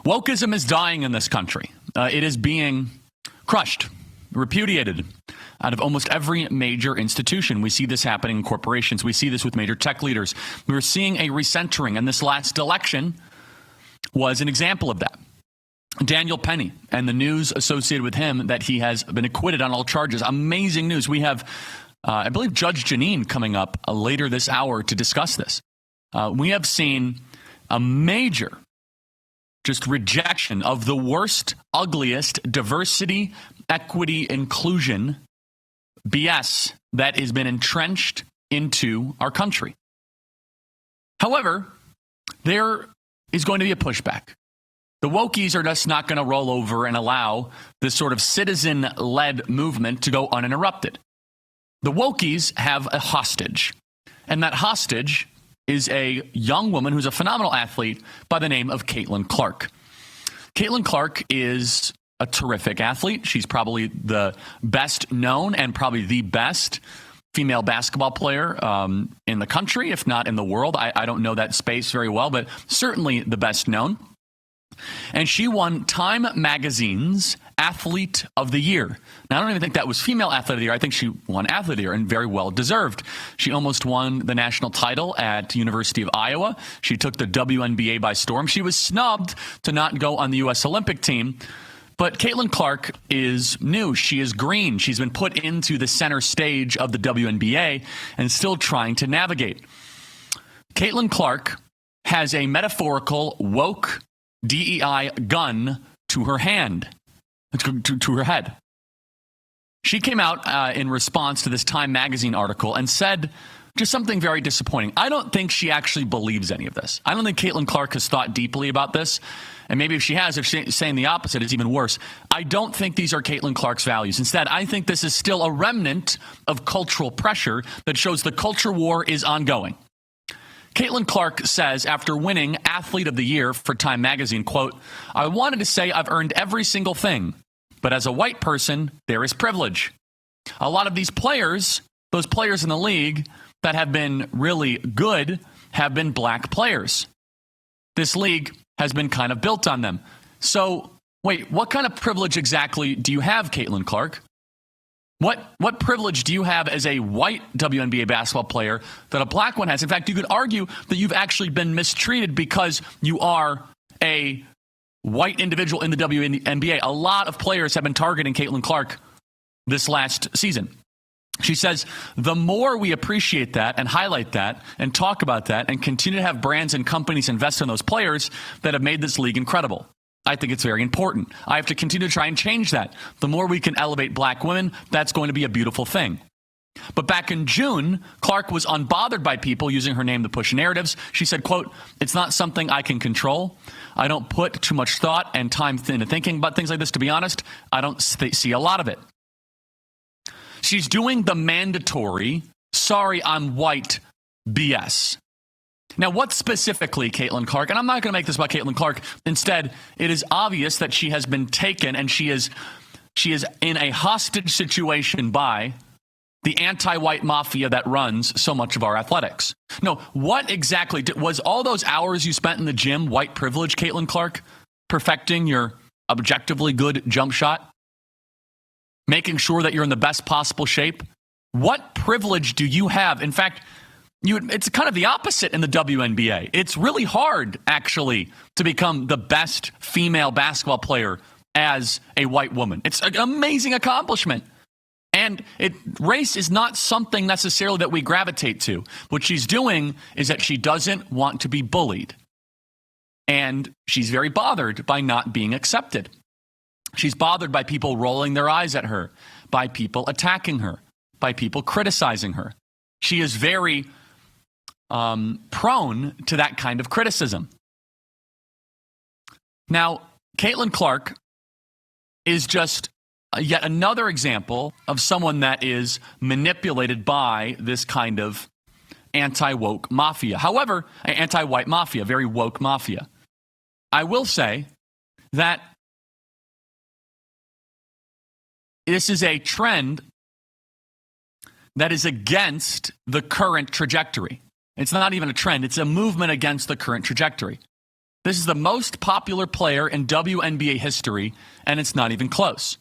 Wokeism is dying in this country. It is being crushed, repudiated out of almost every major institution. We see this happening in corporations. We see this with major tech leaders. We're seeing a recentering, and this last election was an example of that. Daniel Penny and the news associated with him that he has been acquitted on all charges. Amazing news. We have, I believe, Judge Janine coming up later this hour to discuss this. We have seen a major just rejection of the worst, ugliest diversity, equity, inclusion BS that has been entrenched into our country. However, there is going to be a pushback. The wokies are just not going to roll over and allow this sort of citizen-led movement to go uninterrupted. The wokies have a hostage, and that hostage is a young woman who's a phenomenal athlete by the name of Caitlin Clarke. Caitlin Clarke is a terrific athlete. She's probably the best known and probably the best female basketball player in the country, if not in the world. I don't know that space very well, but certainly the best known. And she won Time Magazine's Athlete of the Year. Now, I don't even think that was Female Athlete of the Year. I think she won Athlete of the Year, and very well deserved. She almost won the national title at University of Iowa. She took the WNBA by storm. She was snubbed to not go on the U.S. Olympic team. But Caitlin Clarke is new. She is green. She's been put into the center stage of the WNBA and still trying to navigate. Caitlin Clarke has a metaphorical woke DEI gun to her hand, to her head. She came out in response to this Time Magazine article and said just something very disappointing. I don't think she actually believes any of this. I don't think Caitlin Clarke has thought deeply about this. And maybe if she has, if she's saying the opposite, it's even worse. I don't think these are Caitlin Clarke's values. Instead, I think this is still a remnant of cultural pressure that shows the culture war is ongoing. Caitlin Clarke says, after winning Athlete of the Year for Time Magazine, quote, "I wanted to say I've earned every single thing, but as a white person, there is privilege. A lot of these players, those players in the league that have been really good, have been black players. This league has been kind of built on them. So, wait, what kind of privilege exactly do you have, Caitlin Clarke? What privilege do you have as a white WNBA basketball player that a black one has? In fact, you could argue that you've actually been mistreated because you are a white individual in the WNBA. A lot of players have been targeting Caitlin Clarke this last season." She says, "The more we appreciate that and highlight that and talk about that and continue to have brands and companies invest in those players that have made this league incredible. I think it's very important. I have to continue to try and change that. The more we can elevate black women, that's going to be a beautiful thing." But back in June, Clarke was unbothered by people using her name to push narratives. She said, quote, "It's not something I can control. I don't put too much thought and time into thinking about things like this. To be honest, I don't see a lot of it." She's doing the mandatory, sorry, I'm white BS. Now, what specifically, Caitlin Clarke? And I'm not going to make this about Caitlin Clarke. Instead, it is obvious that she has been taken and she is in a hostage situation by the anti-white mafia that runs so much of our athletics. No, what exactly was all those hours you spent in the gym white privilege, Caitlin Clarke? Perfecting your objectively good jump shot? Making sure that you're in the best possible shape? What privilege do you have? In fact, it's kind of the opposite in the WNBA. It's really hard, actually, to become the best female basketball player as a white woman. It's an amazing accomplishment. And race is not something necessarily that we gravitate to. What she's doing is that she doesn't want to be bullied. And she's very bothered by not being accepted. She's bothered by people rolling their eyes at her, by people attacking her, by people criticizing her. She is very prone to that kind of criticism. Now, Caitlin Clarke is just yet another example of someone that is manipulated by this kind of anti-woke mafia. However, anti-white mafia, very woke mafia. I will say that this is a trend that is against the current trajectory. It's not even a trend. It's a movement against the current trajectory. This is the most popular player in WNBA history, and it's not even close.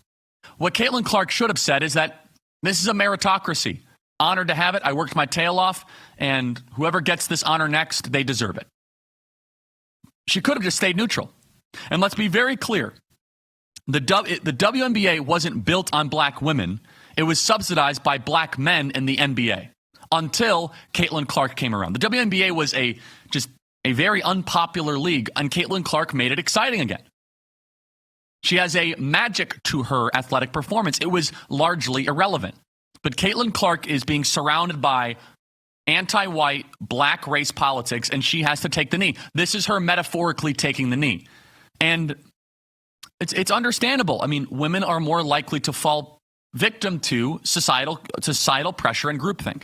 What Caitlin Clarke should have said is that this is a meritocracy. Honored to have it. I worked my tail off, and whoever gets this honor next, they deserve it. She could have just stayed neutral. And let's be very clear. The WNBA wasn't built on black women. It was subsidized by black men in the NBA until Caitlin Clarke came around. The WNBA was just a very unpopular league, and Caitlin Clarke made it exciting again. She has a magic to her athletic performance. It was largely irrelevant. But Caitlin Clarke is being surrounded by anti-white, black race politics, and she has to take the knee. This is her metaphorically taking the knee. And it's understandable. I mean, women are more likely to fall victim to societal pressure and groupthink.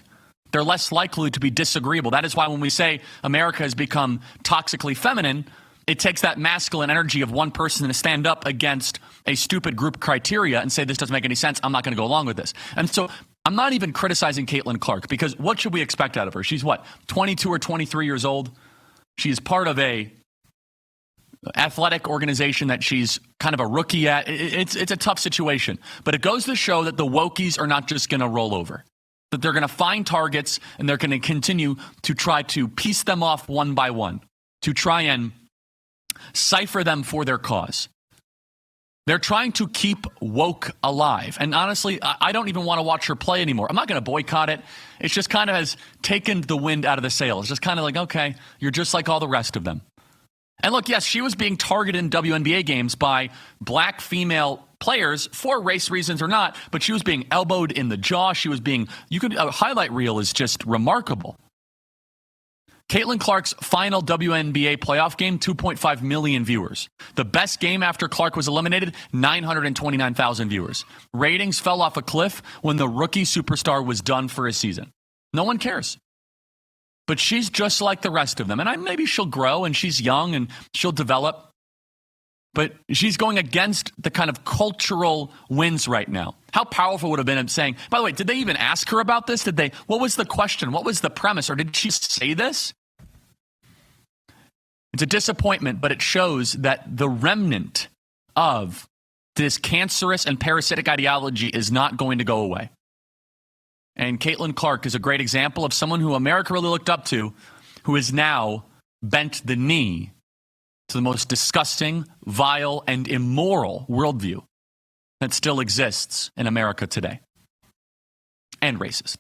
They're less likely to be disagreeable. That is why when we say America has become toxically feminine, it takes that masculine energy of one person to stand up against a stupid group criteria and say, this doesn't make any sense. I'm not going to go along with this. And so I'm not even criticizing Caitlin Clarke, because what should we expect out of her? She's 22 or 23 years old. She's part of a athletic organization that she's kind of a rookie at. It's a tough situation, but it goes to show that the wokies are not just going to roll over, that they're going to find targets and they're going to continue to try to piece them off one by one, to try and cipher them for their cause. They're trying to keep woke alive. And honestly, I don't even want to watch her play anymore. I'm not going to boycott it. It's just kind of has taken the wind out of the sails. It's just kind of like, okay, you're just like all the rest of them. And look, yes, she was being targeted in WNBA games by black female players for race reasons or not, but she was being elbowed in the jaw. A highlight reel is just remarkable. Caitlin Clarke's final WNBA playoff game, 2.5 million viewers. The best game after Clarke was eliminated, 929,000 viewers. Ratings fell off a cliff when the rookie superstar was done for his season. No one cares. But she's just like the rest of them. And maybe she'll grow, and she's young, and she'll develop. But she's going against the kind of cultural winds right now. How powerful would it have been saying, by the way, did they even ask her about this? What was the question? What was the premise? Or did she say this? It's a disappointment, but it shows that the remnant of this cancerous and parasitic ideology is not going to go away. And Caitlin Clarke is a great example of someone who America really looked up to, who has now bent the knee to the most disgusting, vile, and immoral worldview that still exists in America today. And racist.